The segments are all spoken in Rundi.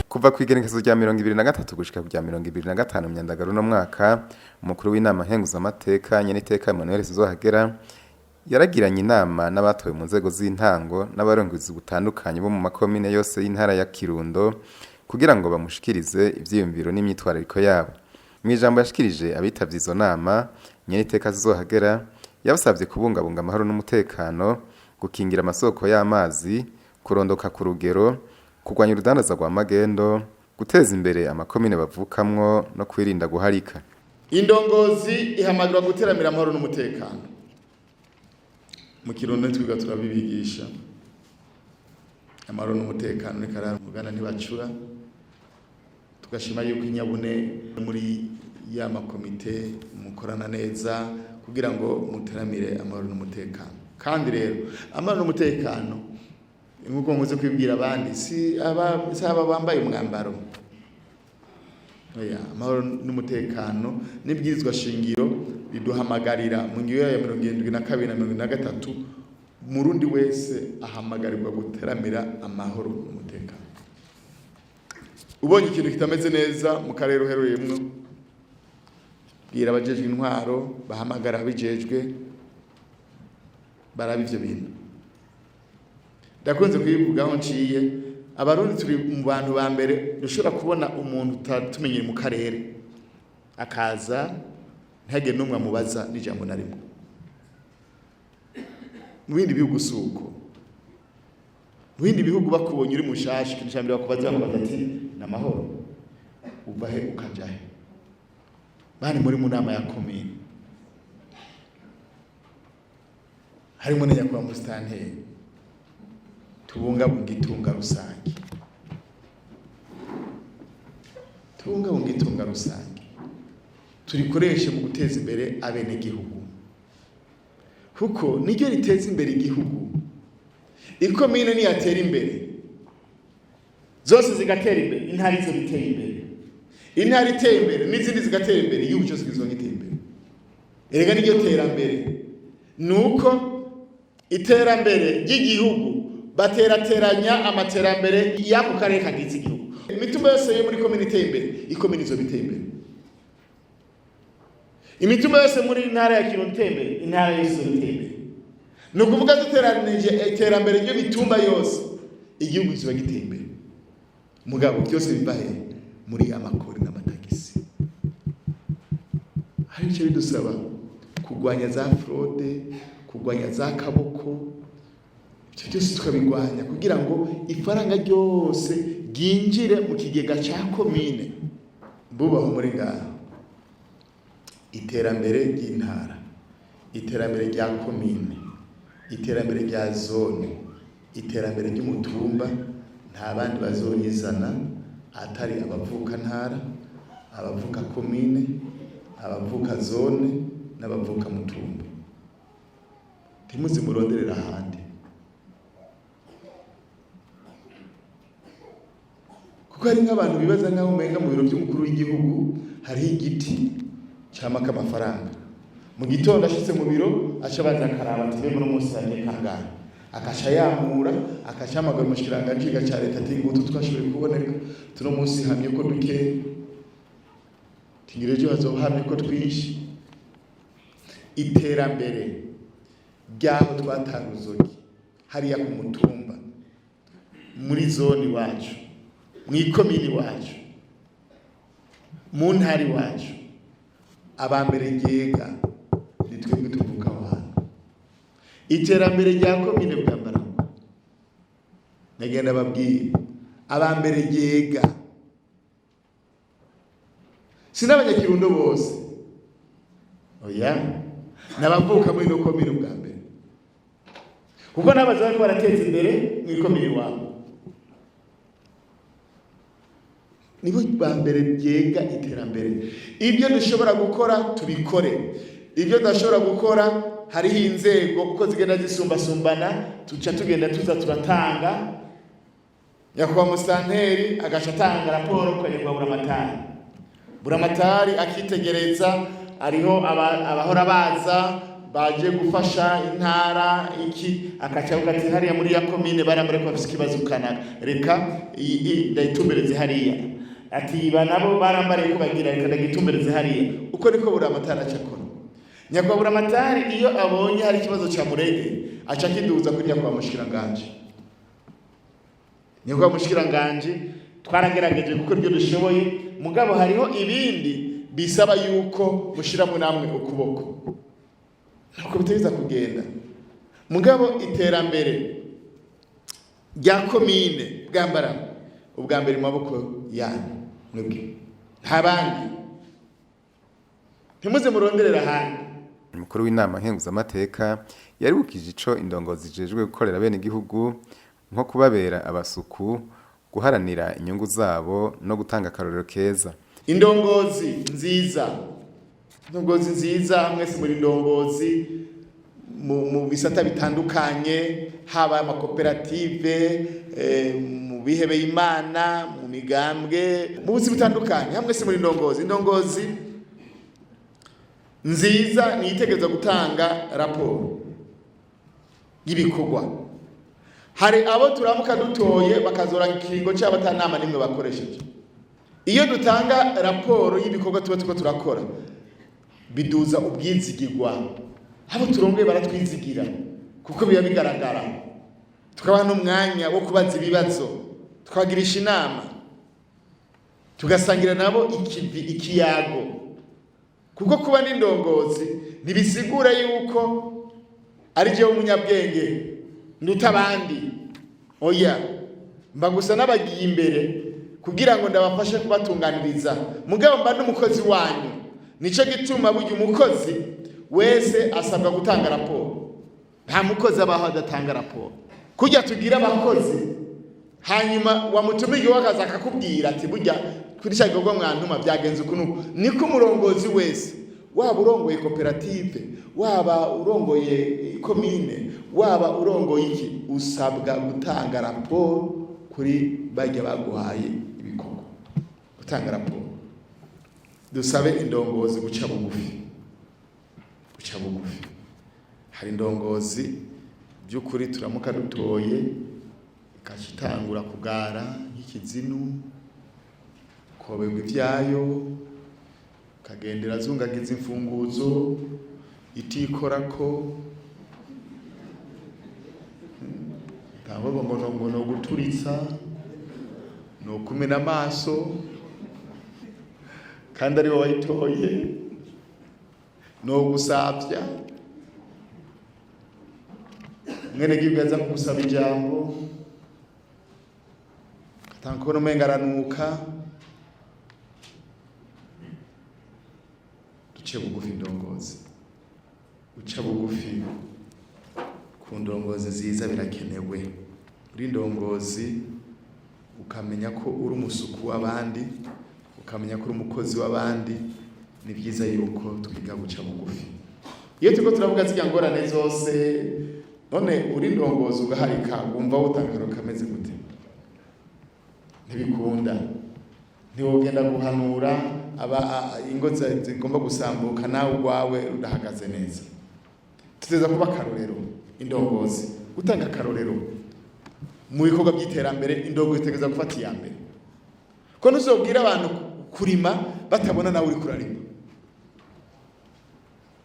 Kuva kw'igenekerezo rya 23 gushika ku rya 25 Myandagaro no mwaka, umukuru w'inama nkenguzamateka Nyeniteka Emmanuel Sinzohagera yaragiranye inama n'abatowe mu nzego z'intango n'abarongozi butandukanye bo mu makomine yose y'intara ya Kirundo kugira ngo bamushikirize ivyiyumviro n'imyitwarariko yabo. Mwijambo yashikirije abitavye izo nama, Nyeniteka Sinzohagera yabasavye kubungabunga amahoro n'umutekano, gukingira amasoko y'amazi, kurondoka ku rugero, kurwanya urudandaza rwa magendo, guteza imbere amakomine bavukamwo no kwirinda guharika. Indongozi ihamagara guteramira amahoro n'umutekano. Mu Kirundo twiga turabibigisha. Amahoro n'umutekano ni karamugana ntibacura. Tugashima yuko inyabune muri ya makomite mukorana neza kugira ngo muteramire amahoro n'umutekano. Kandi rero amahoro n'umutekano nkuko nkoze kwibwira abandi si aba bambaye umwambaro. Oya, amahoro n'umutekano n'ibwirizwa shingiro biduhamagarira mu ngiyo ya 72 na 73 murundi wese ahamagarirwa guteramira amahoro n'umutekano. Ubonye ikintu kitameze neza mu karere uheruyemwo, bwira abajejwe intwaro bahamagara abijejwe baraba ivyo bintu. Ndakunze kuyivugaho nciye, abarundi turi mu bantu ba mbere dushobora kubona umuntu utatumenyere mu karere akaza ntege n'umwe amubaza n'ijambo na rimwe. Mu bindi bihugu suko, mu bindi bihugu bakubonye uri mushashi kinshambira bakubaza ati n'amahoro uva he ukaja he, bari muri mu nama ya komine harimo n'nyakwa mustanteri. Tubungabunga itunga rusange, tubungabunga itunga rusange turikoreshe mu guteza imbere abene gihugu, kuko niryo riteza imbere igihugu. Ikomine niyatera imbere zose zigatera imbere, intara izo bitera imbere, intara itera imbere n'izindi zigatera imbere, igihugu cyose kizogitera imbere. Erega niryo terambere, nuko iterambere ry'igihugu baterateranya amaterambere y'ako karere kagize igihugu. Imitumba yose yo muri komine iteye imbere, ikomine izo biteye imbere. Imitumba yose muri intara ya Kirundo iteye imbere, intara yose biteye imbere. Ni ukuvuga duteranije iterambere ryo mitumba yose, igihugu kiba giteye imbere. Mugabo byose biva he? Muri amakori n'amatagisi. Hari icyo bidusaba kugwanya za fraude, kugwanya za kaboko, byose tukabigwanya kugira ngo ifaranga ryose ginjire mu kigega cya komine. Bubaho muri ngaho iterambere ry'intara, iterambere rya komine, iterambere rya zone, iterambere ry'umutumba, nta bandi bazoyizana atari abavuka ntara, abavuka komine, abavuka zone n'abavuka mutumba. Timuzi muronderera ahandi, kuko hari nk'abantu bibaza nk'aho umenga mu biro by'umukuru w'igihugu hari igiti cyamaka amafaranga. Mu gitondo ashitse mu biro aca baza akaraba ati mbega uno munsi yanye kangahe, akasha yamura akashamagara umushikiranganje cya leta ati ngutu twashoboye kuboneka tuno munsi hamye ko duke tingirejo hazohamye ko twishi. Iterambere ryaho twataruzoki hariya ku mutumba, muri zone wacu, mwikomini wacu, mu ntari wacu, abambere ryega nitwebwe tuvuka abantu. Iterambere rya komine Bwambara nagenda babwira abambere ryega sinabanyakirundo bose, oya nabavuka muri no komine Bwambere, kuko nabaza bariko barateza imbere mwikomini wabo. Nibo bambere ryega iterambere. Ibyo dushobora gukora tubikore, ibyo dashobora gukora hariho inzego kuko zigenda zisumbasumbana, tuca tugenda tuza turatanga. Nyakwa mustanteri agasha atanga raporo kwegerwa buramatari akitegereza, ariho abahora baza baje gufasha intara iki akaca avuga ati hariya muri ya komine barambare ko bafise ikibazo kanaka reka ndayitumbereze hariya ati iba nabo barambare ko bagira reka ndagitumbereze hariya uko niko buramatari acakora. Nyakubahwa buramatari iyo abonye hari ikibazo ca Murenge aca kiduza kuri nyakubahwa mushikiranganje. Nyakubahwa mushikiranganje twaragerageje kuko iryo dushoboye mugabo hariho ibindi bisaba yuko mushiramo namwe ukuboko nuko biteza kugenda mugabo iterambere rya komine bwambara ubwa mbere mu maboko yanyu mwebwe ntabandi ntimuze muronderera handi. Umukuru w'inama nkenguzamateka yaribukije ico indongozi zijejwe gukorera bene igihugu nko kubabera abasuku guharanira inyungu zabo no gutanga akarorero keza. Indongozi nziza mwese muri indongozi mu bisata bitandukanye haba amakoperative mu bihebeye Imana mu migambwe mu buzi bitandukanye hamwe se muri indongozi nziza nitegereza gutanga raporo y'ibikorwa. Hari abo turamuka dutoye bakazora ikiringo cyabo atanama nimwe bakoresheje. Iyo dutanga raporo y'ibikorwa tuba turakora biduza ubwizigirwa abo turongeye baratwizigira kuko biba bigaragara tukaba n'umwanya wo kubaza ibibazo tukagirisha inama tugasangira nabo ikiyago kuko kuba n'indongozi ntibisigura yuko ari je umunyabwenge nduta abandi oya mba gusa n'abagiye imbere kugira ngo ndabafashe kubatunganiriza mugabo mba n'umukozi wanyu. Nico gituma burya umukozi wese asabwa gutanga raporo. Nta mukozi abaho adatanga raporo. Kujya tugira abakozi hanyuma wamutumiye wakaza akakubwira ati burya kuri cya gikorwa mwantuma byagenze ukuntu niko umurongozi wese waba urongoye koperative waba urongoye komine waba urongoye iki usabwa gutanga raporo kuri bajya baguhaye ibikorwa gutanga raporo. Dusabe indongozi guca bugufi. Hari indongozi by'ukuri turamuka dutoye ikashitangura kugara nk'ikizinu koberwa ivyayo kagendera zungagiza imfunguzo itikorako ntabwo ngo no guturitsa no kumena amaso kandi ari wowe wayitoye no gusabya mwene gigaza gusaba ijambo katankono mengaranuka duce bugufi indongozi uca bugufi ku ndongozi ziza birakenewe. Uri indongozi ukamenya ko uri umusuku w'abandi ukamenya ko uri umukozi w'abandi ni byiza yuko twiga guca bugufi. Iyo turiko turavuga zijya ngorane zose none uri indongozi ugaharika wumva utakaro kameze gute ntibikunda ntiwogenda guhanura aba ingo zigomba gusambuka nawe ubwawe udahagaze neza. Tuteza kuba karorero indongozi gutanga karorero mu bikorwa by'iterambere indongozi itegeza gufata iya mbere ko ntuzobwira abantu kurima batabona nawe uri kurarima.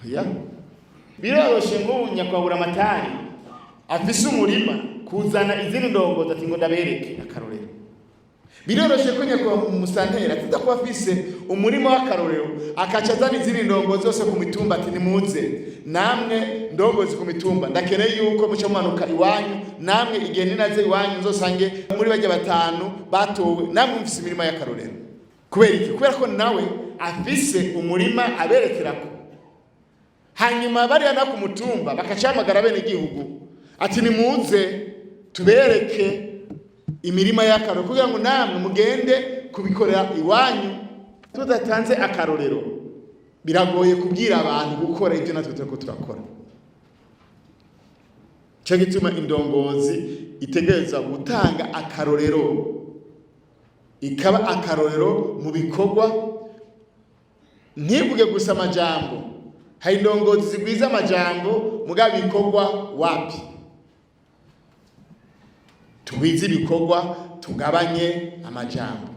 Ya biroroshe ngo nyakubahwa amatari afise umurima kuzana izindi ndongozi ati ngo ndabereke akarorero. Biroroshe ko nyakubahwa umusantera tudakuba afise umurima w'akarorero akaca azana izindi ndongozi zose ku mitumba ati nimuze namwe ndongozi ku mitumba ndakeneye yuko muca mumanuka iwanyu namwe igende naze iwanyu nzosange muri bajya batanu batowe namwe mufise imirima y'akarorero. Kubera iki? Kubera ko nawe afise umurima aberekerako hanyuma bariya na ku mutumba bakacamagara bene igihugu ati nimuze tubereke imirima y'akarorero kugira ngo namwe mugende kubikorera iwanyu. Tudatanze akarorero biragoye kubwira abantu gukora ibyo natwe turiko turakora. Cyo gituma indongozi itegereza gutanga akarorero ikaba akarorero mu bikorwa ntivuge gusa amajambo hari indongozi zigwiza amajambo mugabo ibikorwa wapi. Tugwize ibikorwa tugabanye amajambo.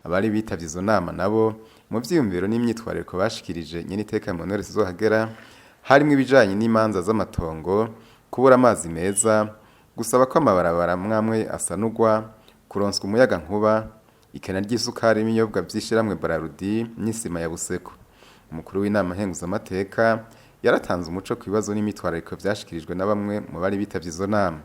Abari bitavye izo nama nabo mu vyiyumviro n'imyitwariko bashikirije nyene iteka Emmanuel Sizohagera harimwo ibijanye n'imanza z'amatongo, kubura amazi meza, gusaba ko amabarabara mwamwe asanurwa, kuronswa umuyaga nkuba, ikena ry'isukari n'ibinyobwa vy'ishiramwe Bararudi n'isima ya Buseko. Umukuru w'inama nkenguzamateka yaratanze umuco ku bibazo n'imyitwariko vyashikirijwe na bamwe mu bari bitavye izo nama.